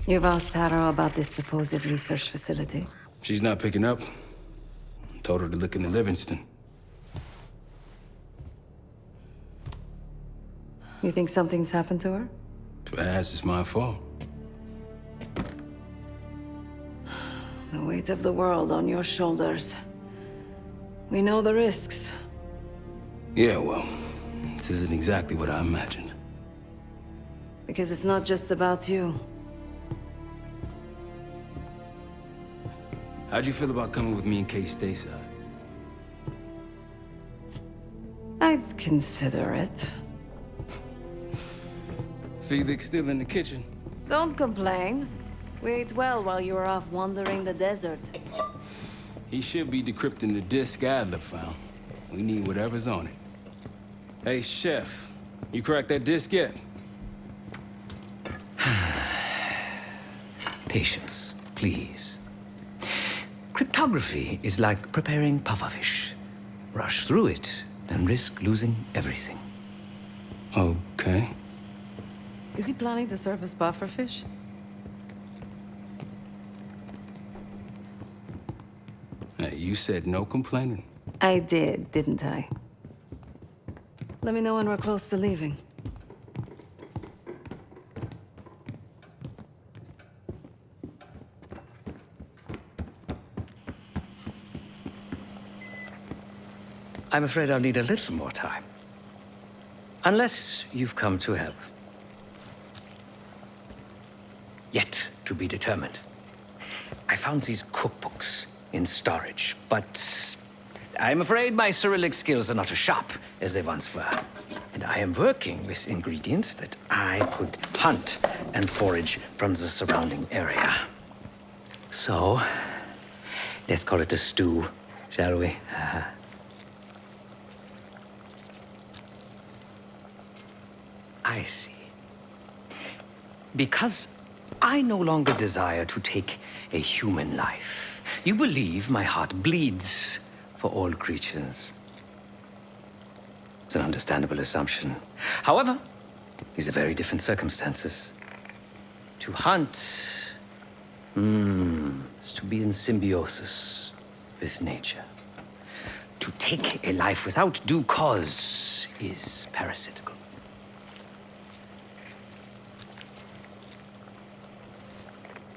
You've asked Harrow about this supposed research facility? She's not picking up. Told her to look into Livingston. You think something's happened to her? If it has, it's my fault. The weight of the world on your shoulders. We know the risks. Yeah, well, this isn't exactly what I imagined. Because it's not just about you. How'd you feel about coming with me in case stateside? I'd consider it. Felix still in the kitchen. Don't complain. We ate well while you were off wandering the desert. He should be decrypting the disk Adler found. We need whatever's on it. Hey, Chef, you cracked that disk yet? Patience, please. Cryptography is like preparing pufferfish. Rush through it and risk losing everything. Okay. Is he planning to serve us pufferfish? Hey, you said no complaining. I did, didn't I? Let me know when we're close to leaving. I'm afraid I'll need a little more time. Unless you've come to help. Yet to be determined. I found these cookbooks in storage, but I'm afraid my Cyrillic skills are not as sharp as they once were. And I am working with ingredients that I could hunt and forage from the surrounding area. So, let's call it a stew, shall we? I see. Because I no longer desire to take a human life. You believe my heart bleeds for all creatures. It's an understandable assumption. However, these are very different circumstances. To hunt, is to be in symbiosis with nature. To take a life without due cause is parasitical.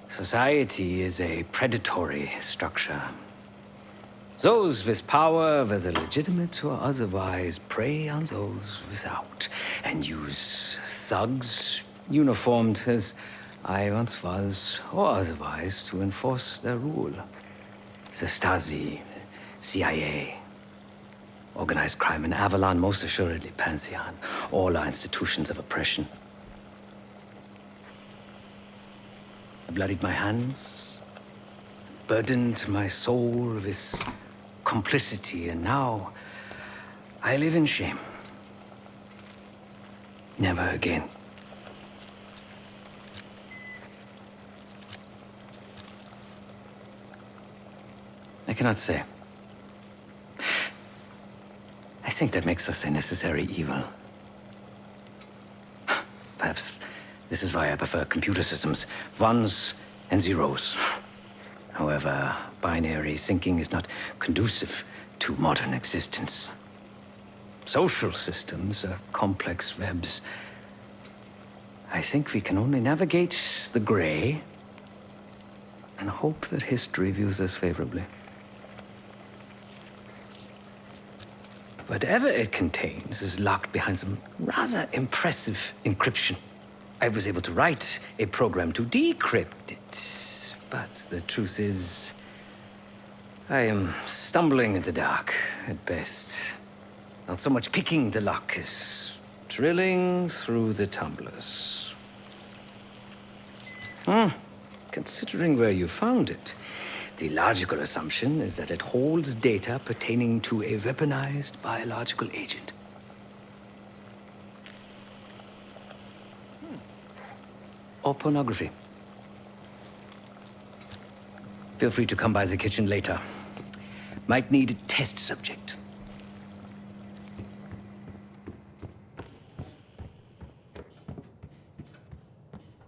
Society is a predatory structure. Those with power, whether legitimate or otherwise, prey on those without, and use thugs, uniformed as I once was, or otherwise, to enforce their rule. The Stasi, CIA, organized crime in Avalon, most assuredly Pantheon, all are institutions of oppression. I bloodied my hands, burdened my soul with complicity, and now I live in shame. Never again. I cannot say. I think that makes us a necessary evil. Perhaps this is why I prefer computer systems, ones and zeros. However, binary thinking is not conducive to modern existence. Social systems are complex webs. I think we can only navigate the gray and hope that history views us favorably. Whatever it contains is locked behind some rather impressive encryption. I was able to write a program to decrypt it, but the truth is, I am stumbling in the dark at best. Not so much picking the lock as drilling through the tumblers. Considering where you found it, the logical assumption is that it holds data pertaining to a weaponized biological agent. Or pornography. Feel free to come by the kitchen later. Might need a test subject.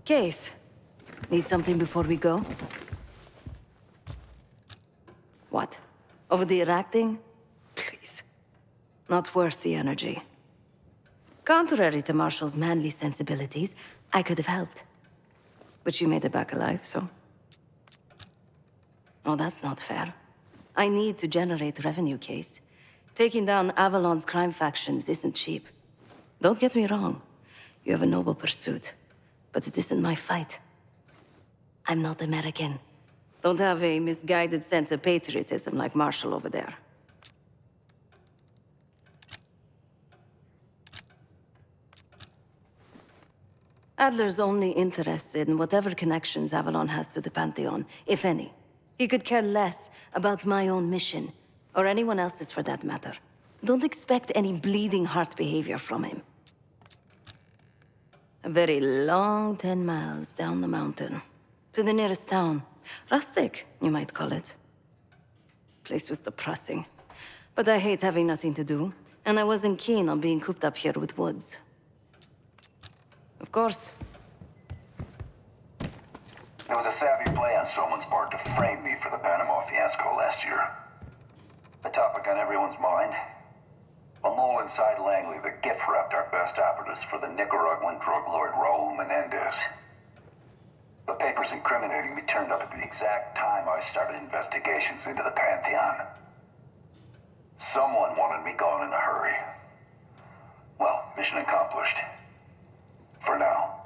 Case, Need something before we go? What? Over the Iraq thing? Please. Not worth the energy. Contrary to Marshall's manly sensibilities, I could have helped. But you made it back alive, so... Oh, that's not fair. I need to generate revenue, Case. Taking down Avalon's crime factions isn't cheap. Don't get me wrong. You have a noble pursuit. But it isn't my fight. I'm not American. Don't have a misguided sense of patriotism like Marshall over there. Adler's only interested in whatever connections Avalon has to the Pantheon, if any. He could care less about my own mission, or anyone else's for that matter. Don't expect any bleeding heart behavior from him. A very long 10 miles down the mountain, to the nearest town. Rustic, you might call it. Place was depressing, but I hate having nothing to do, and I wasn't keen on being cooped up here with Woods. Of course. It was a savvy play on someone's part to frame me for the Panama fiasco last year. The topic on everyone's mind. A mole inside Langley that gift-wrapped our best operatives for the Nicaraguan drug lord Raul Menendez. The papers incriminating me turned up at the exact time I started investigations into the Pantheon. Someone wanted me gone in a hurry. Well, mission accomplished. For now.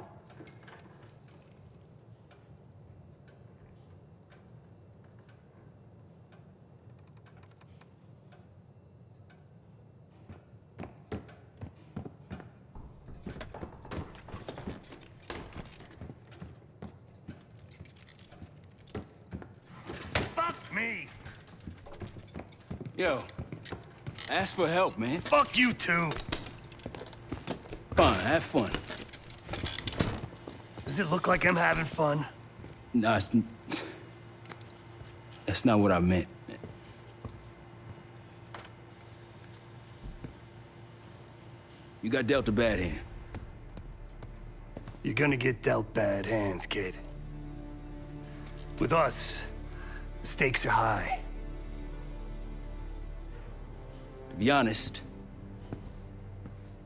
Fuck me! Yo, ask for help, man. Fuck you too! Fine, have fun. Does it look like I'm having fun? No, that's not what I meant. You got dealt a bad hand. You're gonna get dealt bad hands, kid. With us, the stakes are high. To be honest,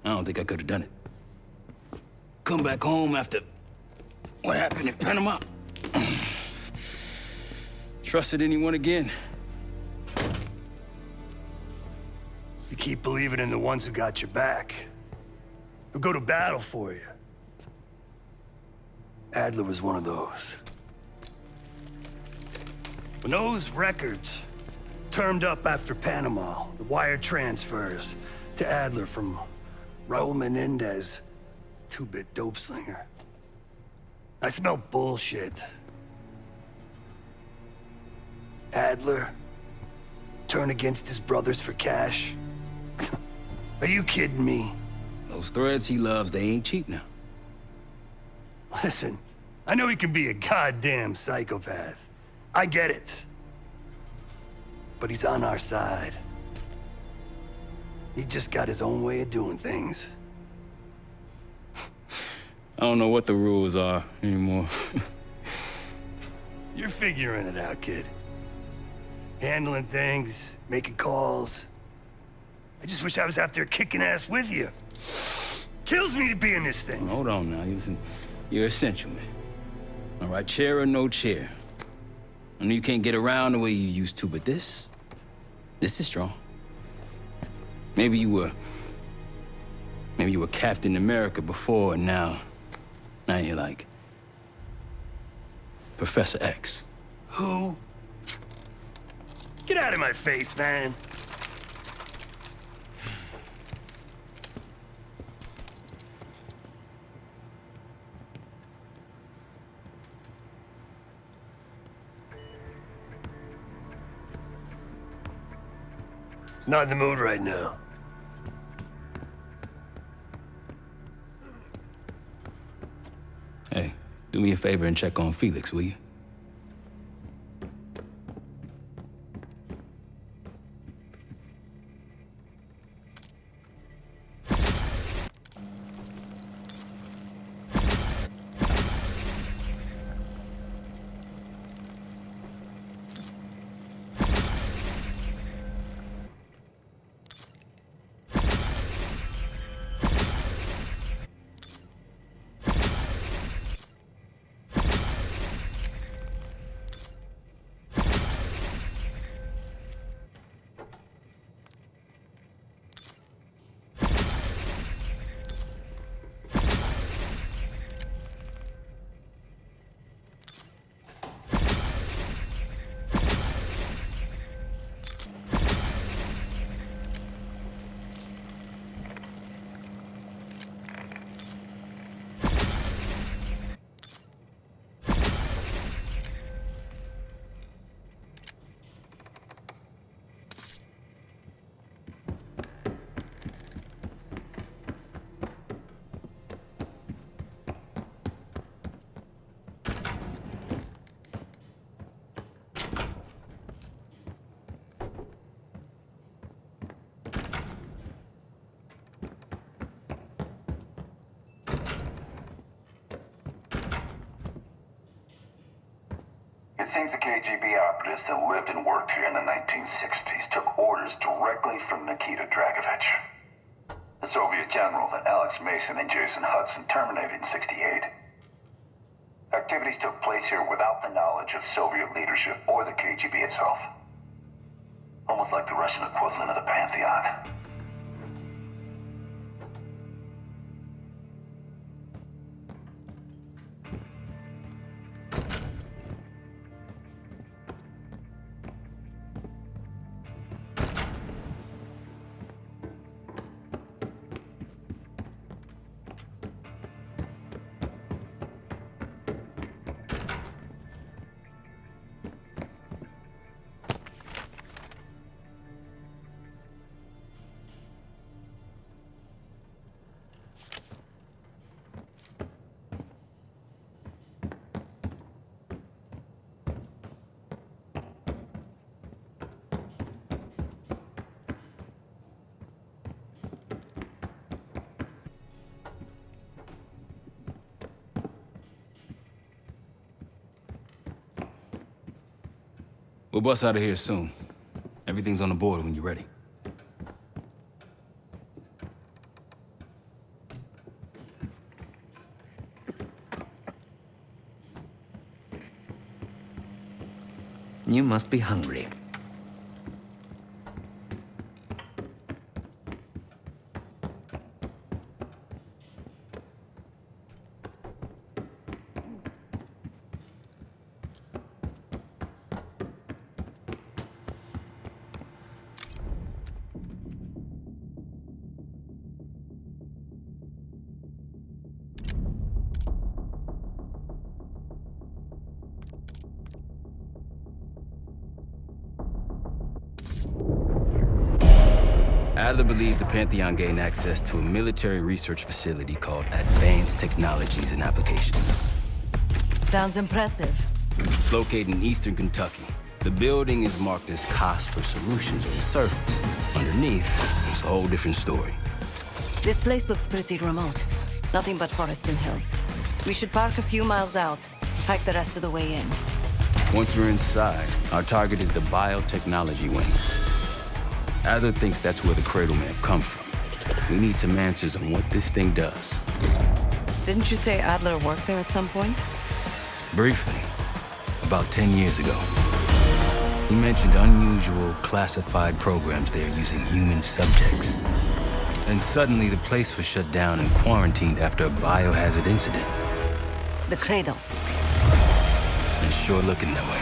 I don't think I could have done it. Come back home after what happened in Panama. Trusted anyone again? You keep believing in the ones who got your back. Who go to battle for you. Adler was one of those. When those records turned up after Panama, the wire transfers to Adler from Raul Menendez, two-bit dope slinger. I smell bullshit. Adler turn against his brothers for cash? Are you kidding me? Those threads he loves, they ain't cheap now. Listen, I know he can be a goddamn psychopath. I get it. But he's on our side. He just got his own way of doing things. I don't know what the rules are anymore. You're figuring it out, kid. Handling things, making calls. I just wish I was out there kicking ass with you. Kills me to be in this thing. Hold on now, listen. You're essential, man. All right, chair or no chair. I know you can't get around the way you used to, but this is strong. Maybe you were Captain America before, and now you're like Professor X. Who? Get out of my face, man. Not in the mood right now. Hey, do me a favor and check on Felix, will you? seems the KGB operatives that lived and worked here in the 1960s took orders directly from Nikita Dragovich, the Soviet general that Alex Mason and Jason Hudson terminated in '68. Activities took place here without the knowledge of Soviet leadership or the KGB itself. Almost like the Russian equivalent of the Pantheon. We'll bust out of here soon. Everything's on the board when you're ready. You must be hungry. Adler believed the Pantheon gained access to a military research facility called Advanced Technologies and Applications. Sounds impressive. It's located in eastern Kentucky. The building is marked as COSPER Solutions on the surface. Underneath, it's a whole different story. This place looks pretty remote. Nothing but forests and hills. We should park a few miles out, hike the rest of the way in. Once we're inside, our target is the biotechnology wing. Adler thinks that's where the cradle may have come from. We need some answers on what this thing does. Didn't you say Adler worked there at some point? Briefly, about 10 years ago. He mentioned unusual, classified programs there using human subjects. And suddenly the place was shut down and quarantined after a biohazard incident. The cradle. It's sure looking that way.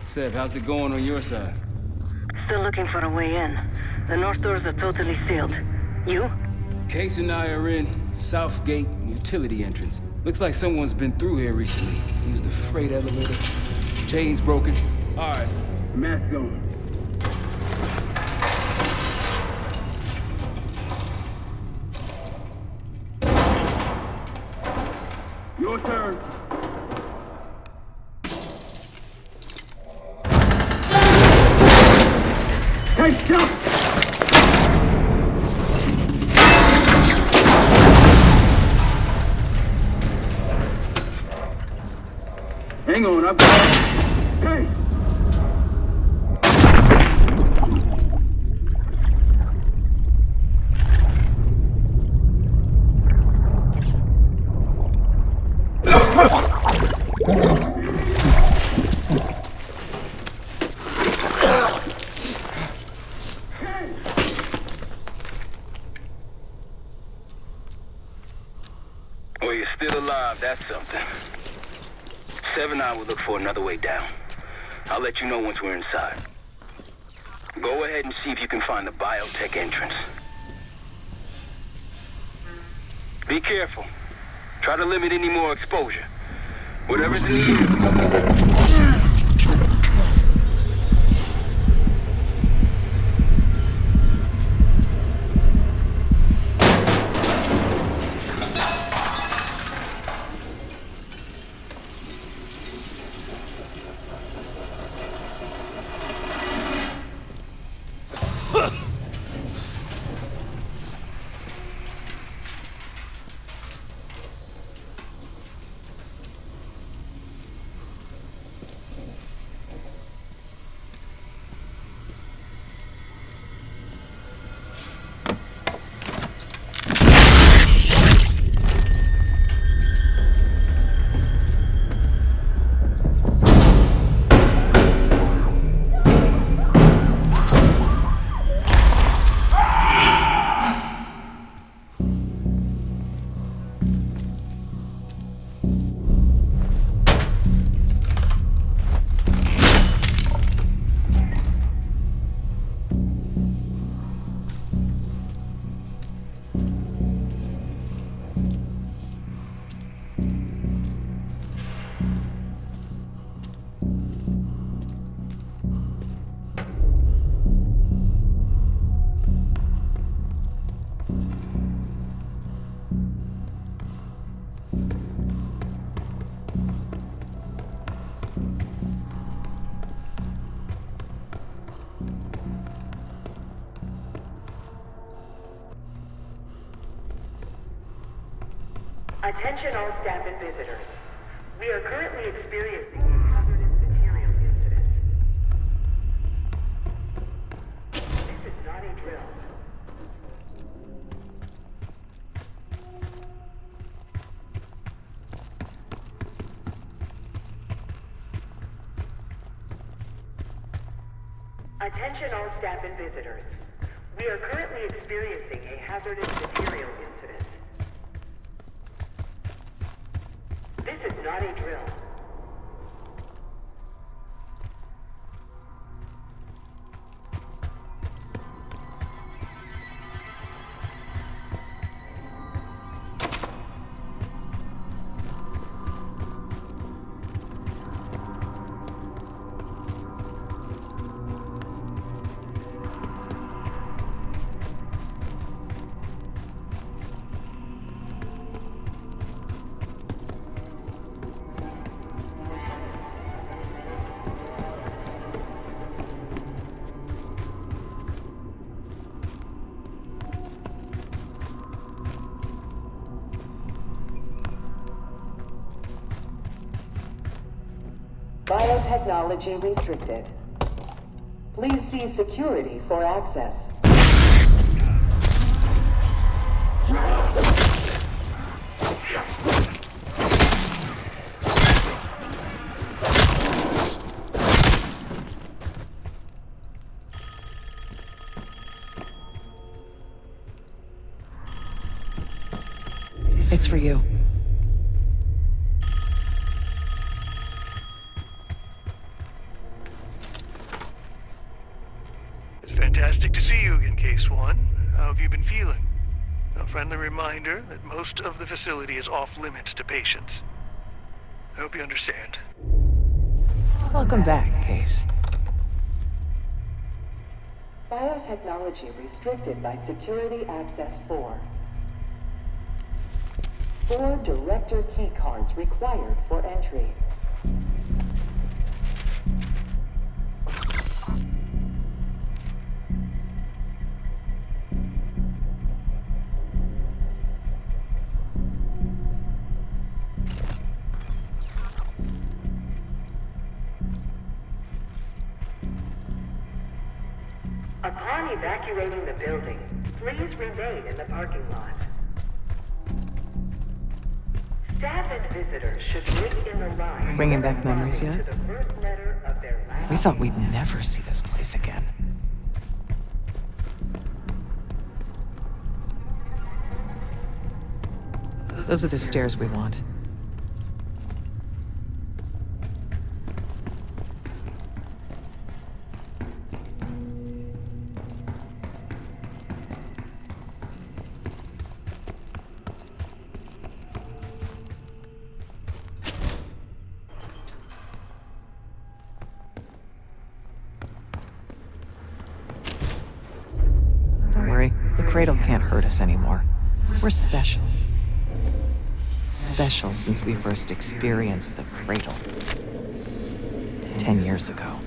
Seb, how's it going on your side? Still looking for a way in. The north doors are totally sealed. You? Case and I are in South Gate utility entrance. Looks like someone's been through here recently. Used the freight elevator. Chains broken. All right, mask on. Your turn. Hey, jump! Hang on, I've got... Hey! Well, you're still alive, that's something. Sev and I will look for another way down. I'll let you know once we're inside. Go ahead and see if you can find the biotech entrance. Be careful. Try to limit any more exposure. Whatever's needed. Attention all staff and visitors. We are currently experiencing a hazardous material incident. This is not a drill. Attention all staff and visitors. We are currently experiencing a hazardous material incident. This is not a drill. Biotechnology restricted. Please see security for access. It's for you. Fantastic to see you again, Case One. How have you been feeling? A friendly reminder that most of the facility is off limits to patients. I hope you understand. Welcome back, Case. Biotechnology restricted by Security Access 4. 4 director keycards required for entry. Upon evacuating the building, please remain in the parking lot. Staff and visitors should wait in the line. Bringing back memories yet? To the first letter of their last We thought we'd never see this place again. Those are the stairs we want. Don't worry, the cradle can't hurt us anymore. We're special. Special since we first experienced the cradle 10 years ago.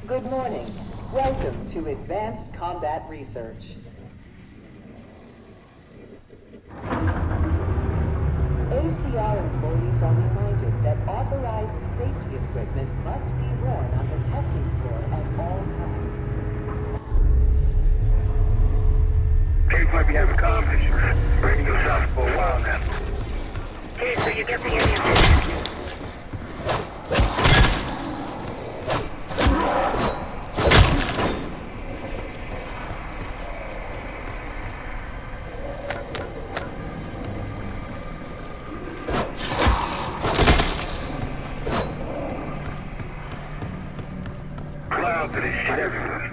Good morning. Welcome to Advanced Combat Research. ACR employees are reminded that authorized safety equipment must be worn on the testing floor at all times. Case, my be having conversations. Branding yourself for a while now. Okay, so you get the idea. Clouds of this shit everywhere.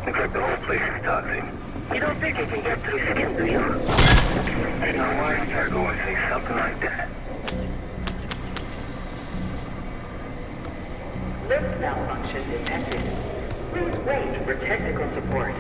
Looks like the whole place is toxic. You don't think it can get through skin, do you? Ain't no wise guy go and say something like that. Lift malfunction detected. Please wait for technical support.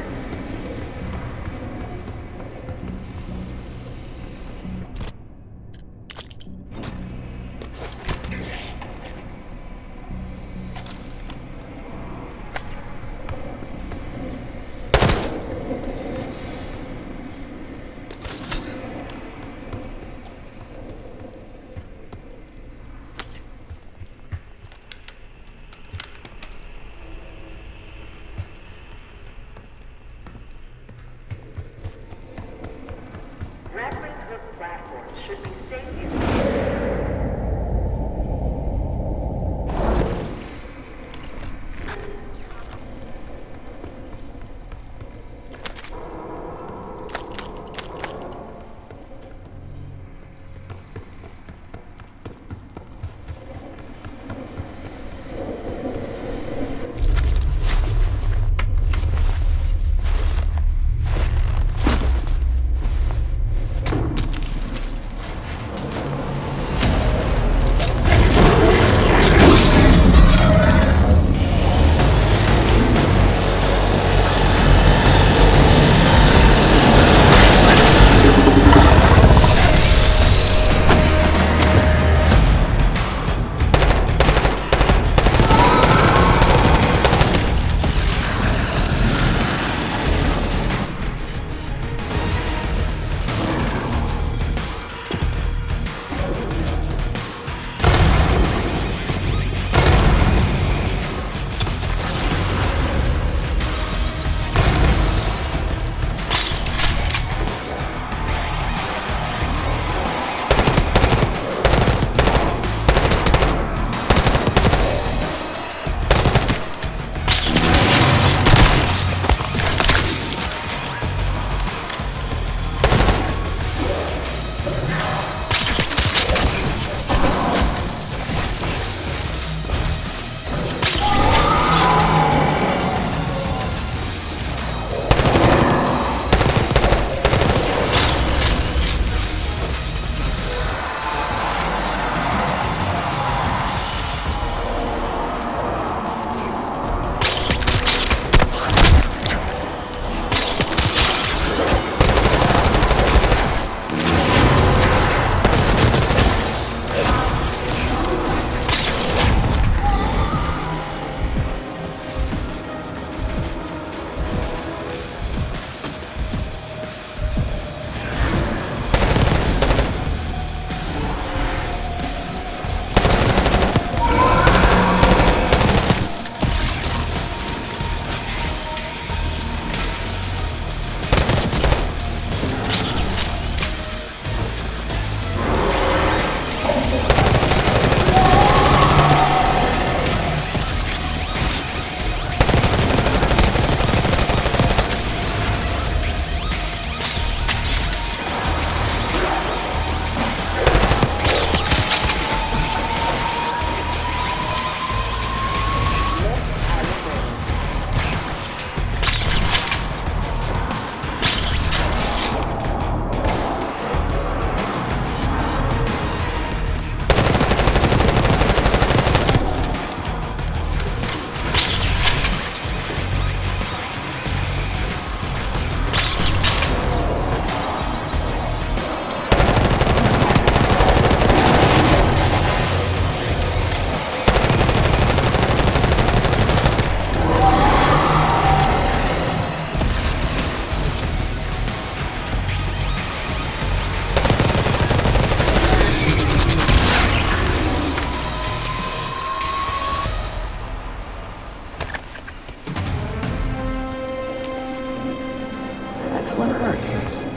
Excellent work, Ace.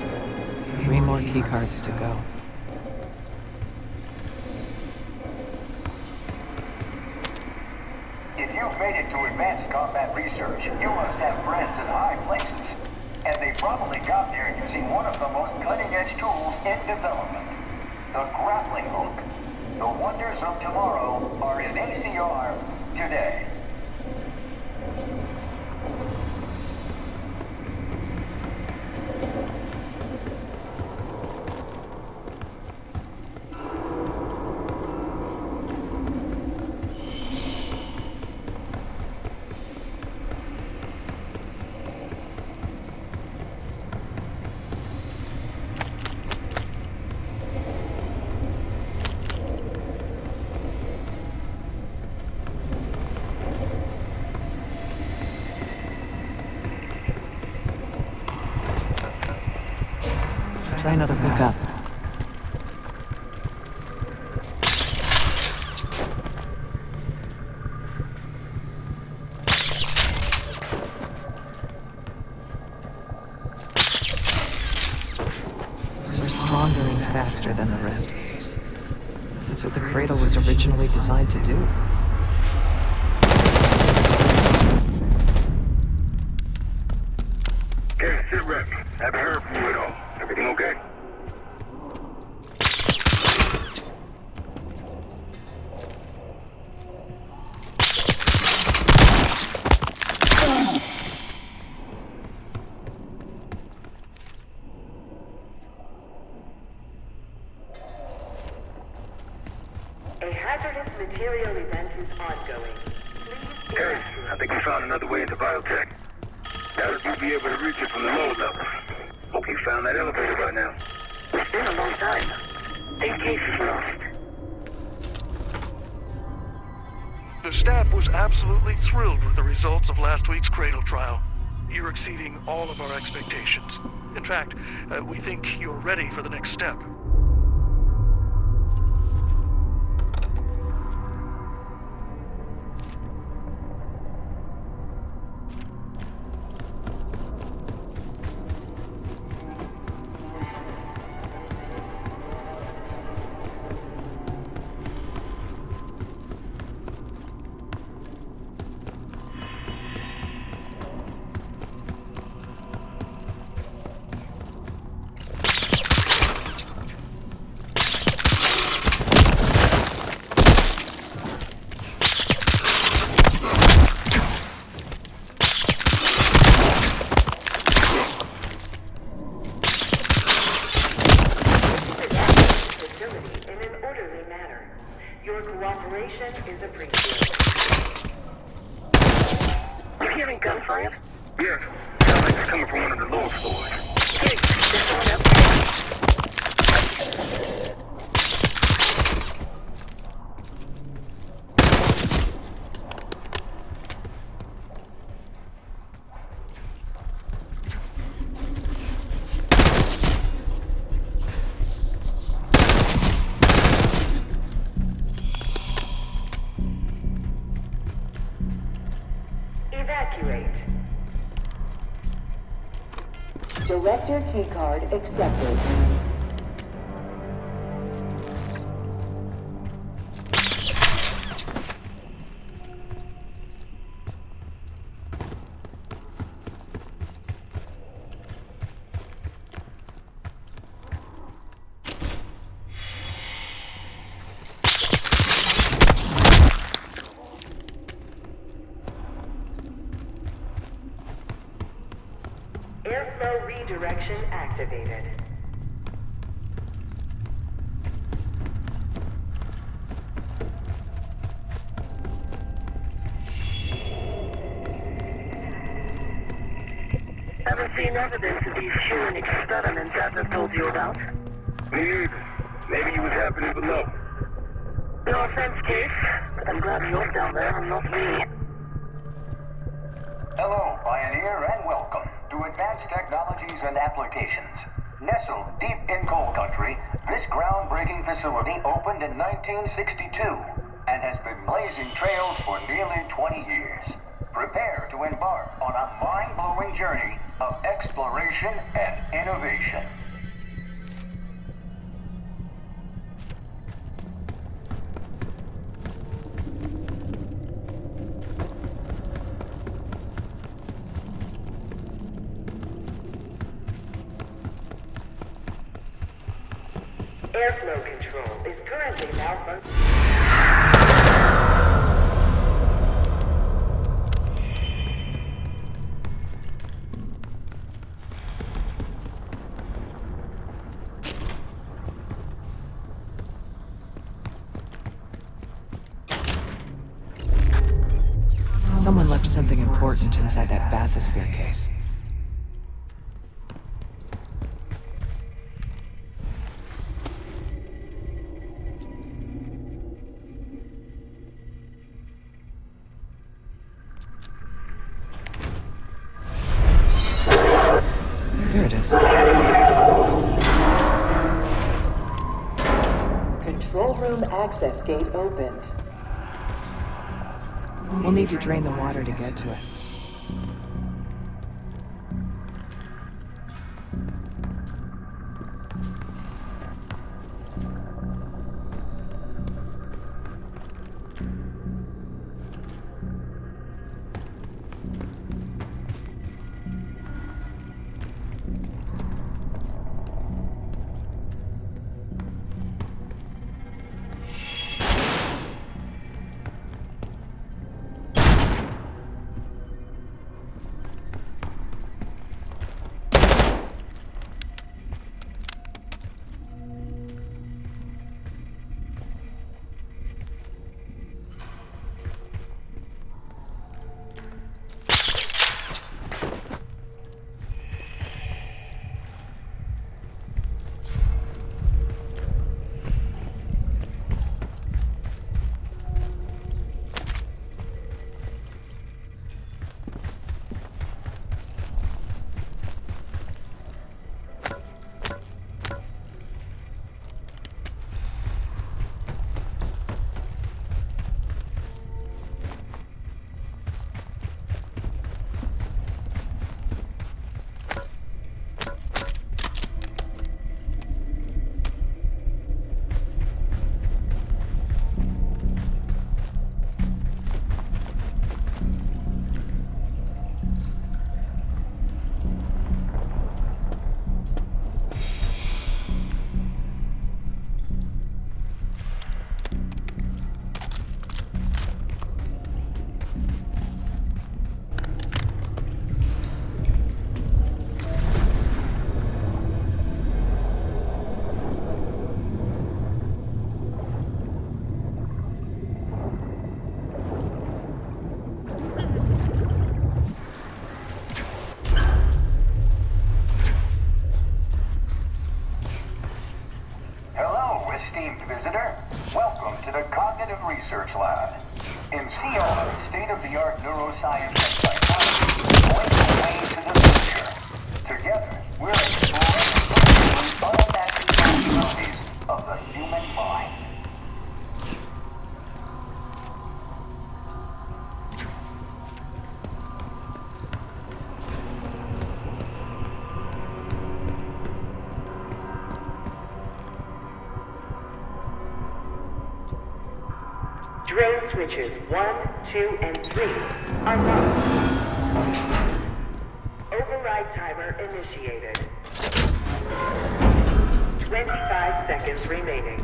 3 more keycards to go. If you've made it to advanced combat research, you must have friends in high places. And they probably got there using one of the most cutting-edge tools in development. The grappling hook. The wonders of tomorrow are in ACR today. Try another pick up. We're stronger and faster than the rest, Case. That's what the cradle was originally designed to do. Okay, sit rep. Haven't heard from you at all. Everything okay? A hazardous material event is ongoing. Please Hey, I think we found another way into biotech. Doubt you'll be able to reach it from the lower level. Hope you found that elevator by now. It's been a long time. Think Case is lost. The staff was absolutely thrilled with the results of last week's Cradle trial. You're exceeding all of our expectations. In fact, we think you're ready for the next step. Your cooperation is appreciated. You hearing gunfire? Yeah, sounds like it's coming from one of the lower floors. Hey, there's someone else. Evacuate. Director keycard accepted. Airflow redirection activated. Haven't seen evidence of these human experiments Adler told you about. Me either. Maybe he was happening below. No offense, Case, but I'm glad you're down there and not me. Hello, Pioneer, and welcome to Advanced Technologies and Applications. Nestled deep in coal country, this groundbreaking facility opened in 1962 and has been blazing trails for nearly 20 years. Prepare to embark on a mind-blowing journey of exploration. collaboration and innovation. Airflow control is currently malfunctioning. Someone left something important inside that bathysphere case. There it is. Control room access gate opened. We'll need to drain the water to get to it. esteemed visitor. Welcome to the Cognitive Research Lab. In COD, state-of-the-art neuroscience and psychology point the way to the future. Together, we're exploring the unimagined possibilities of the human mind. Drain switches 1, 2, and 3 are locked. Override timer initiated. 25 seconds remaining.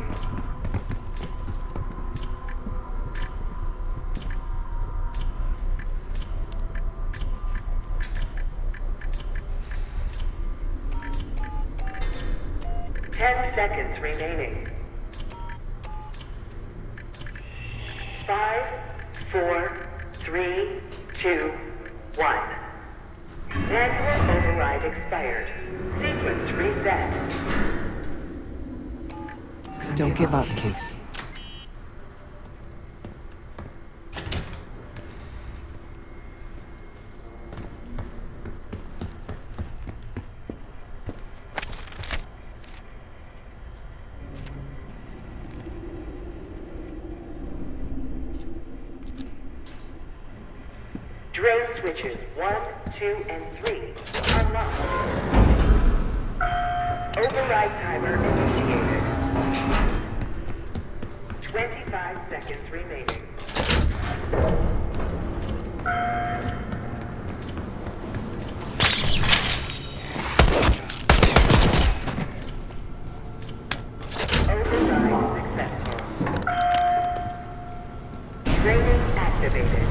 Seconds remaining. 5, 4, 3, 2, 1. Manual override expired. Sequence reset. Don't give up, Case. Drain switches 1, 2, and 3 unlocked. Override timer initiated. 25 seconds remaining. Override successful. Draining activated.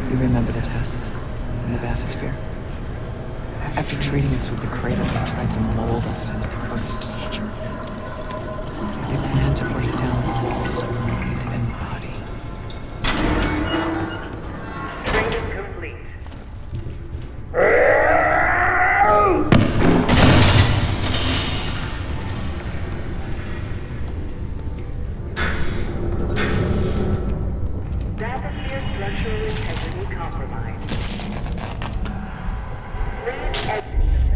You remember the tests in the bathysphere? After treating us with the cradle, they tried to mold us into the perfect soldier. They planned to break down the walls of mind and body. Training complete. Bathysphere structural integrity compromised. Please exit the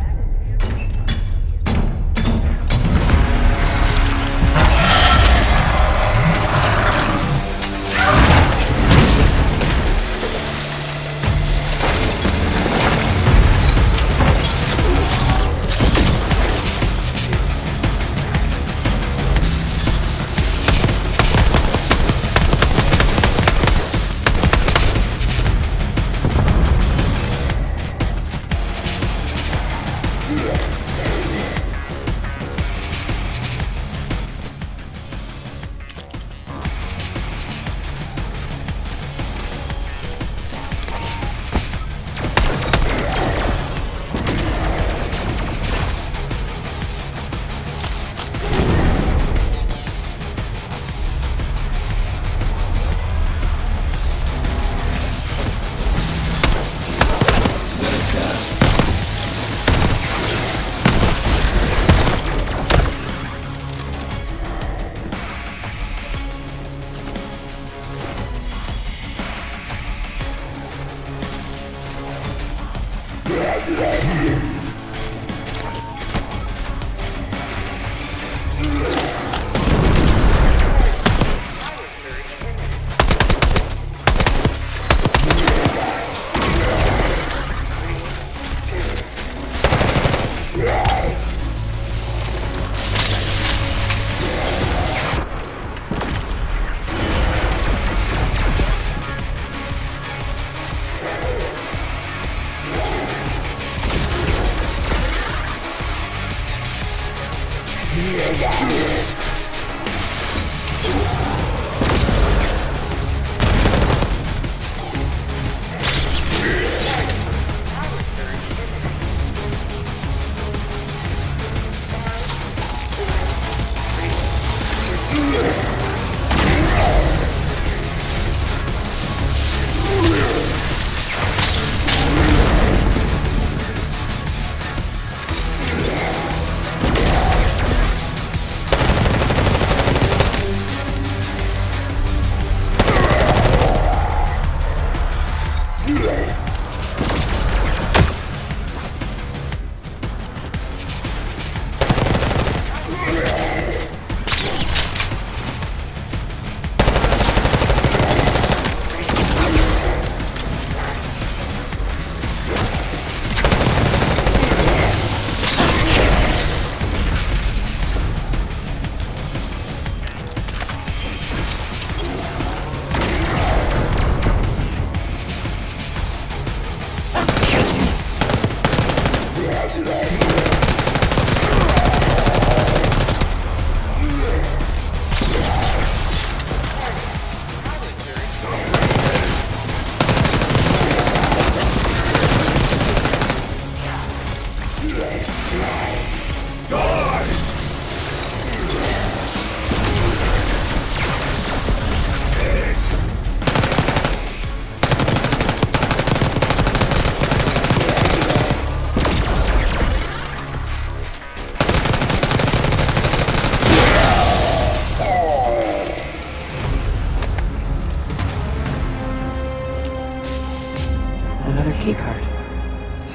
Another keycard.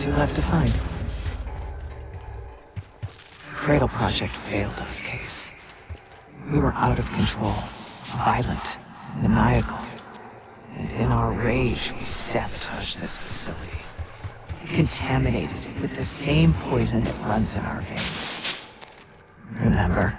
2 left to find. The Cradle Project failed us, Case. We were out of control, violent, maniacal. And in our rage, we sabotaged this facility. Contaminated it with the same poison that runs in our veins. Remember?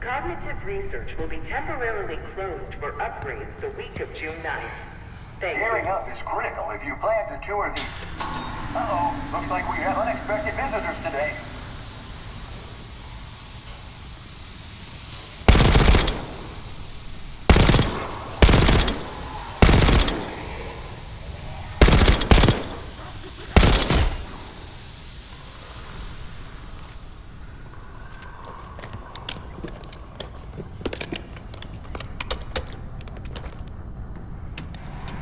Cognitive research will be temporarily closed for upgrades the week of June 9th. Thank Gearing you. up is critical if you plan to tour the... Uh-oh, looks like we have unexpected visitors today.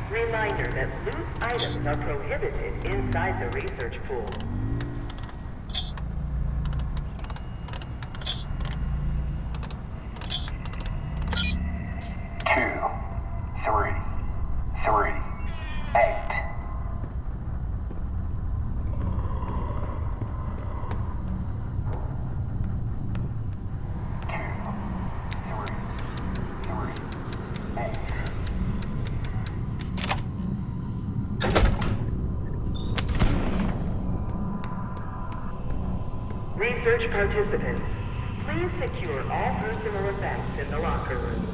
Reminder that loose items are prohibited inside the research pool. Two, three, 8. Research participants, please secure all personal effects in the locker room.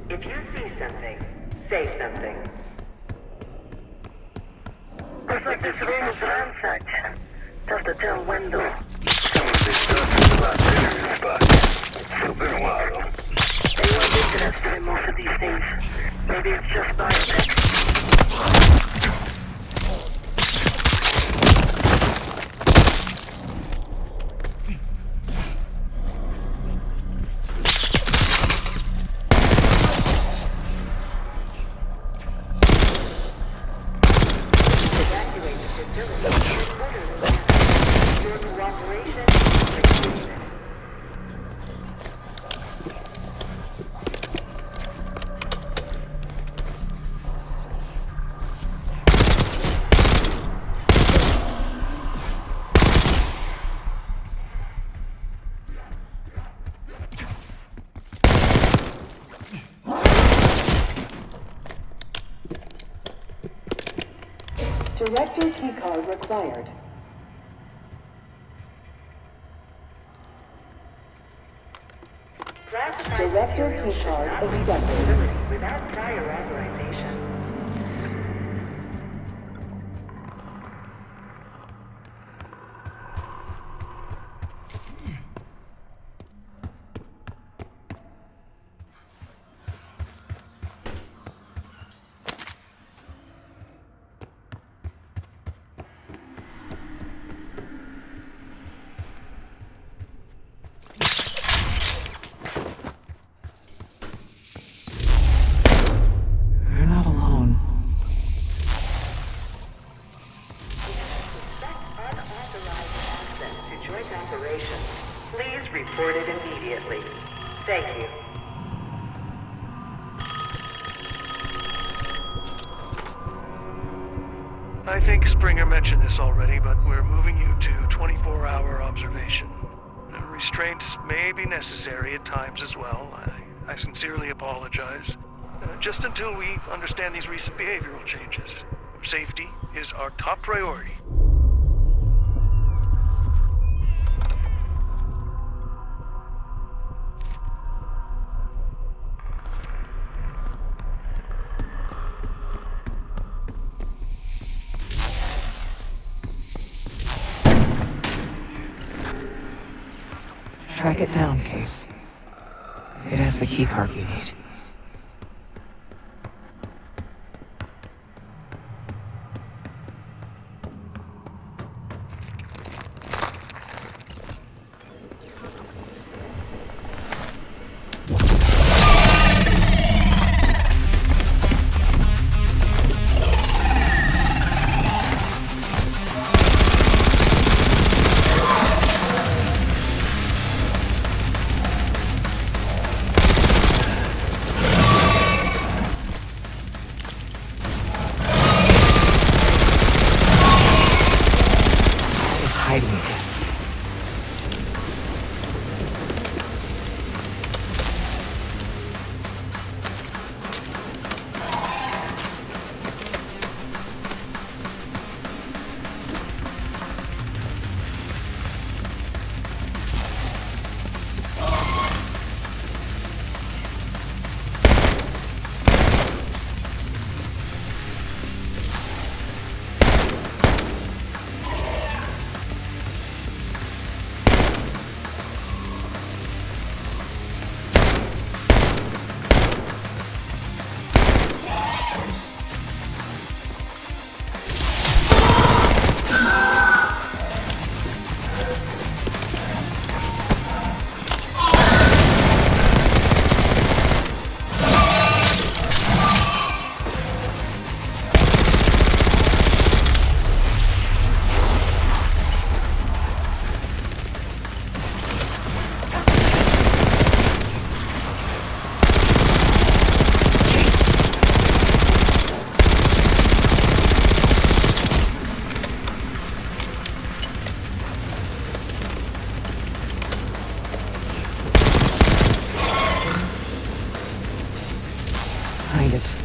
If you see something, say something. Looks like this room is ransacked. Just a tail window. Some of this stuff is a lot better in the spot. It's been a while, though. Anyone's interested in most of these things. Maybe it's just biotech. Director keycard required. Director keycard accepted. Without prior authorization. You're not alone. I think Springer mentioned this already, but we're moving you to 24-hour observation. Restraints may be necessary at times as well. I sincerely apologize. Just until we understand these recent behavioral changes. Safety is our top priority. Track it down, Case. It has the keycard we need. Find it.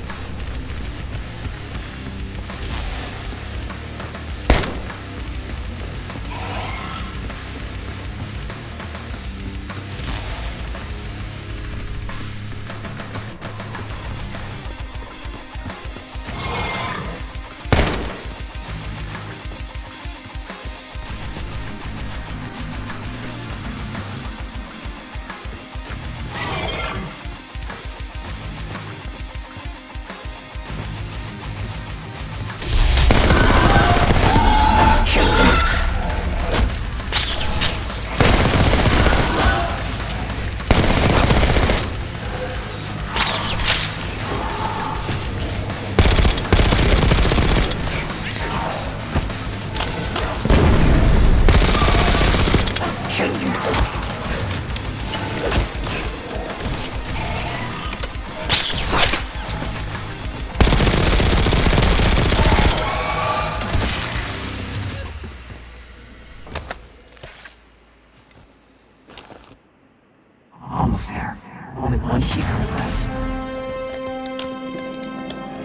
Almost there. Only one keycard left.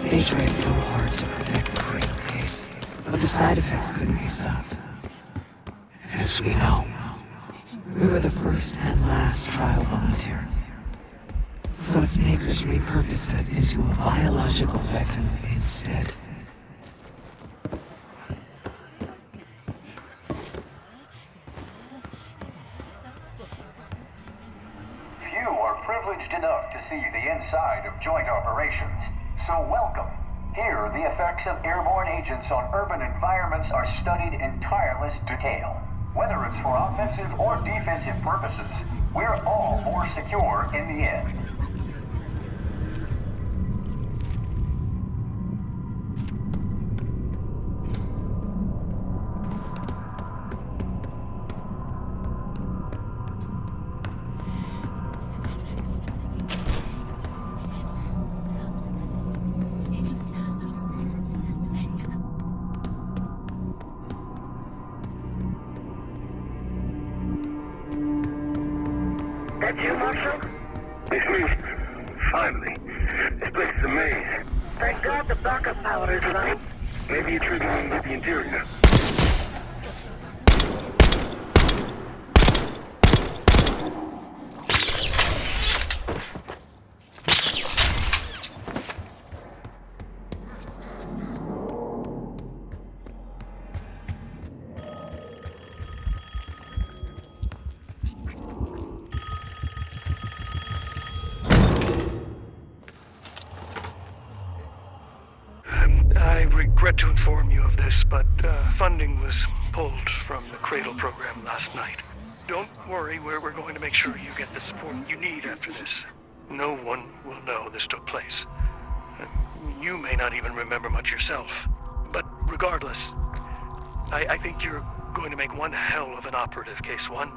They tried so hard to protect the Cradle case, but the side effects couldn't be stopped. As we know, we were the first and last trial volunteer. So its makers repurposed it into a biological weapon instead. Enough to see the inside of joint operations. So welcome. Here, the effects of airborne agents on urban environments are studied in tireless detail. Whether it's for offensive or defensive purposes, we're all more secure in the end. you, Marshal? It's me. Finally. This place is a maze. Thank God the backup power is running. Maybe you're triggering with the interior. I regret to inform you of this, but funding was pulled from the Cradle program last night. Don't worry, we're going to make sure you get the support you need after this. No one will know this took place. You may not even remember much yourself. But regardless, I think you're going to make one hell of an operative, Case 1.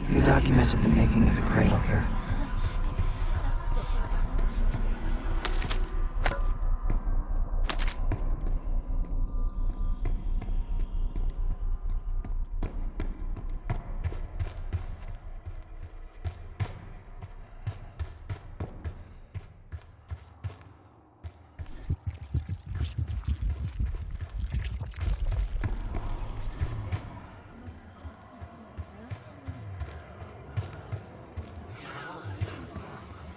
They documented the making of the cradle here.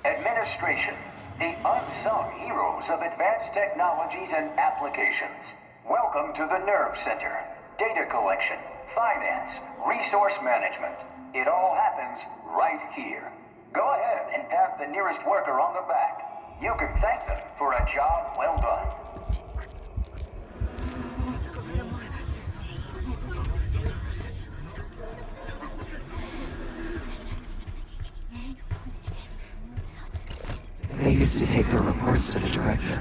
Administration, the unsung heroes of advanced technologies and applications. Welcome to the Nerve Center. Data collection, finance, resource management. It all happens right here. Go ahead and pat the nearest worker on the back. You can thank them for a job well done. They used to take their reports to the director.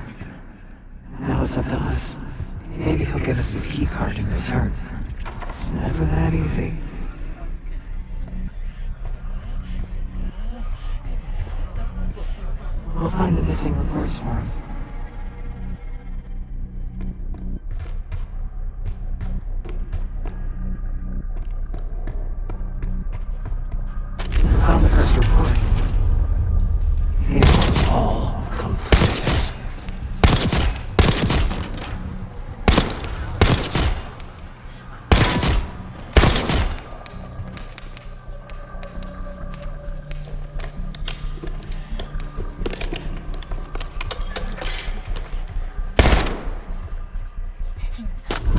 Now it's up to us. Maybe he'll give us his key card in return. It's never that easy. We'll find the missing reports for him. We found the first report. They were all complicit.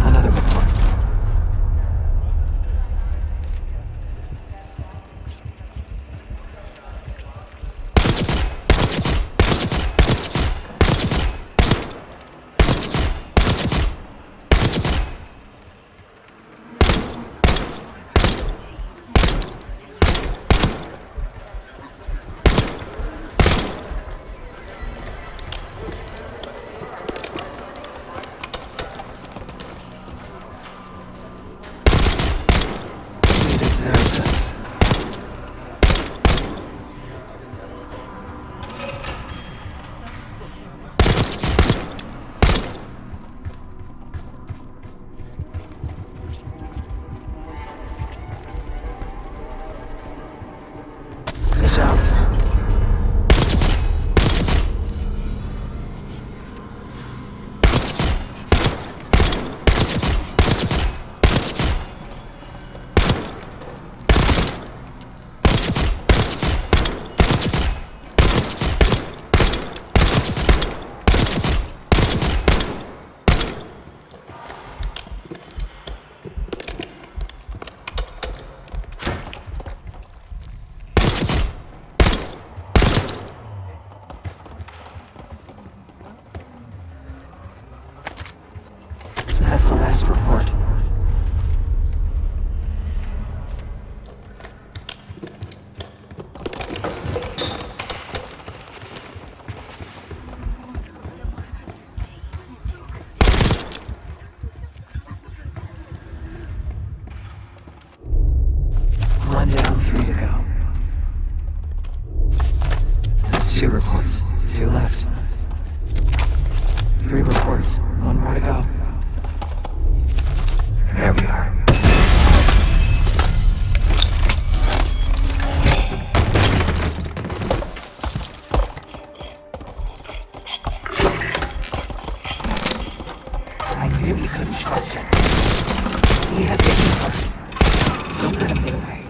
Another report. We deserve this. Good job. That's the last report. lost him. He has the key card. Don't let him get away.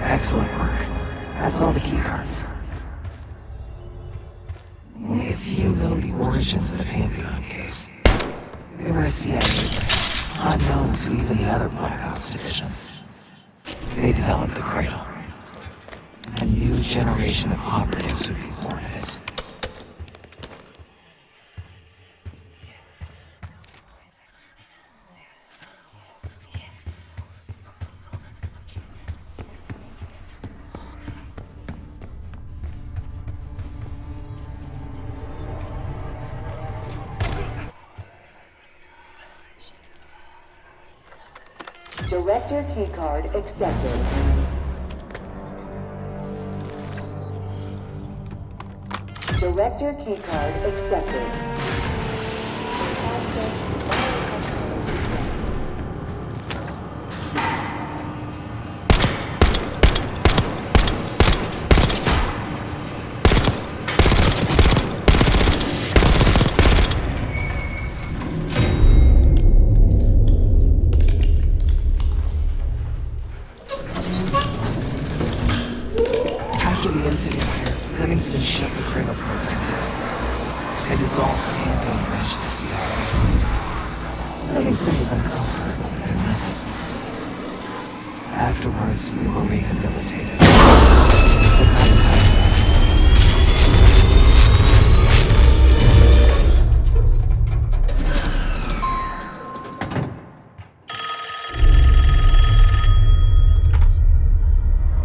Excellent work. That's all the keycards. Only a few know the origins of the Pantheon case. They were a CIA thing, unknown to even the other Black Ops divisions. They developed the Cradle. A new generation of operatives would be born of it. Director keycard accepted. Director keycard accepted. Access to biotechnology granted. After the incident here, Livingston shut the Cradle program down and dissolved the Pantheon branch of the CIA. Livingston was uncovered within minutes. Afterwards, we were rehabilitated. The kind of time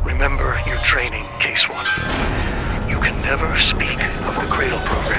Remember your training, Case 1. You can never speak of the Cradle program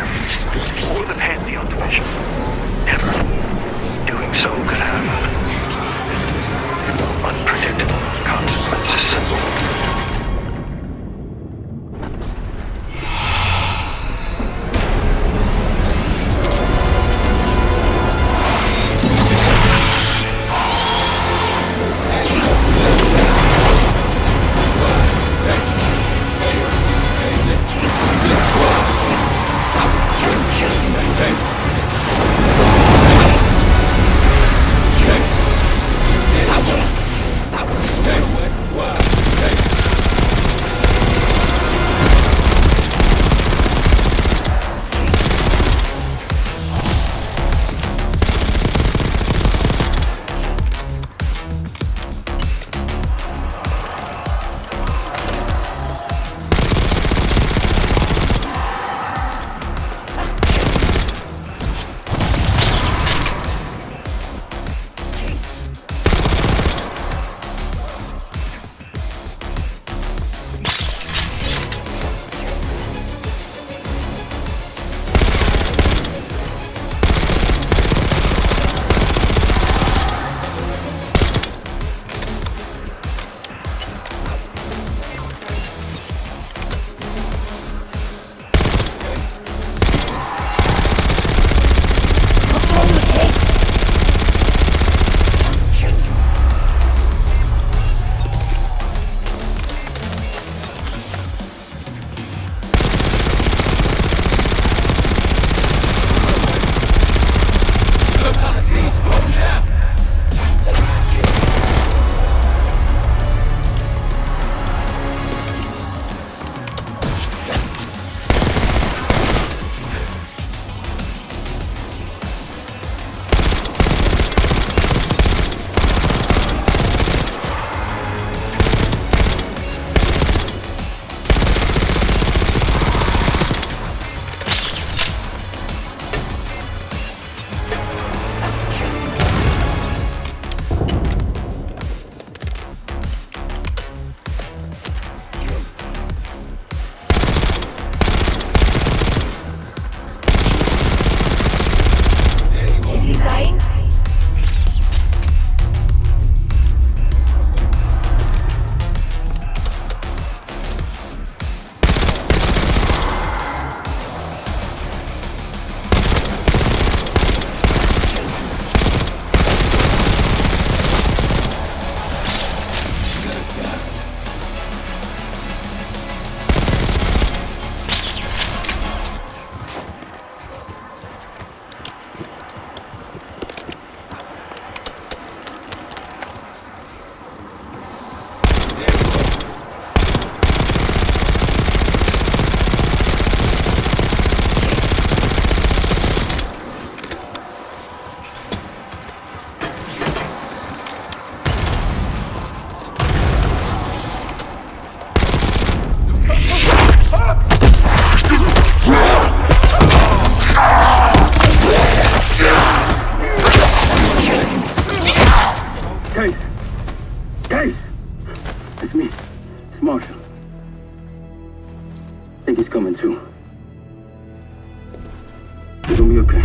be okay.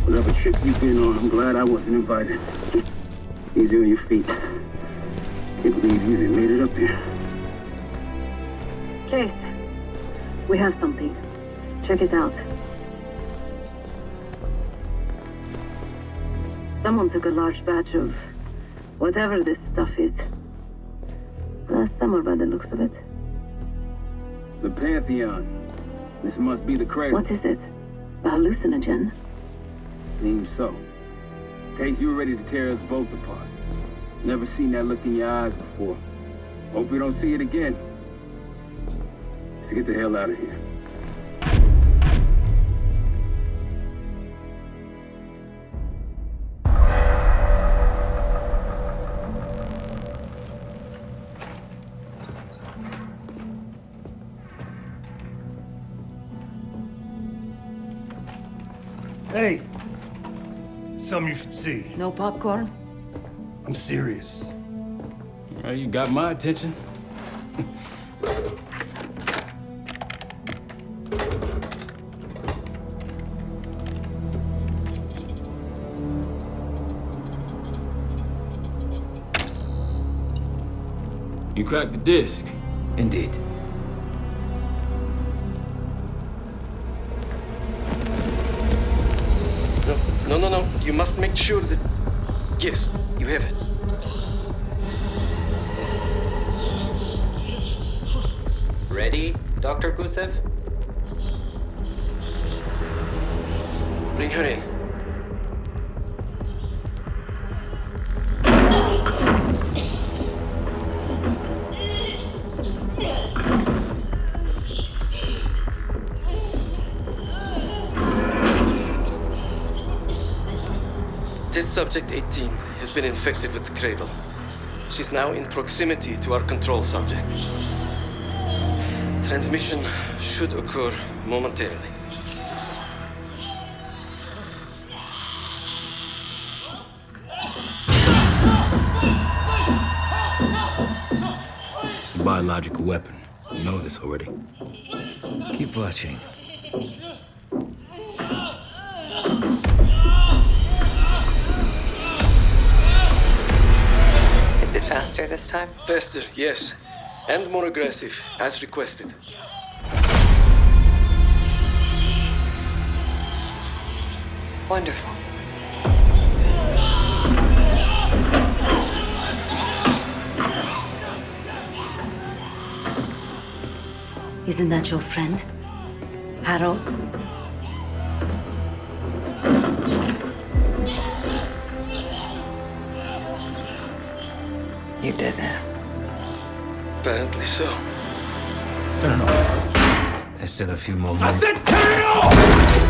Whatever trip you've been on, I'm glad I wasn't invited. Easy on your feet. Can't believe you even made it up here. Case. We have something. Check it out. Someone took a large batch of whatever this stuff is. Last summer by the looks of it. The Pantheon. This must be the cradle. What is it? A hallucinogen? Seems so. Case, you were ready to tear us both apart. Never seen that look in your eyes before. Hope we don't see it again. Let's get the hell out of here. Hey! Something you should see. No popcorn? I'm serious. Well, you got my attention. You cracked the disc. Indeed. No. You must make sure that... Yes, you have it. Ready, Dr. Gusev? Bring her in. Test subject 18 has been infected with the cradle. She's now in proximity to our control subject. Transmission should occur momentarily. It's a biological weapon. You know this already. Keep watching. Is it faster this time? Faster, yes. And more aggressive, as requested. Wonderful. Isn't that your friend? Harrow? You did it. Apparently so. No. There's still a few more minutes. I said turn it off!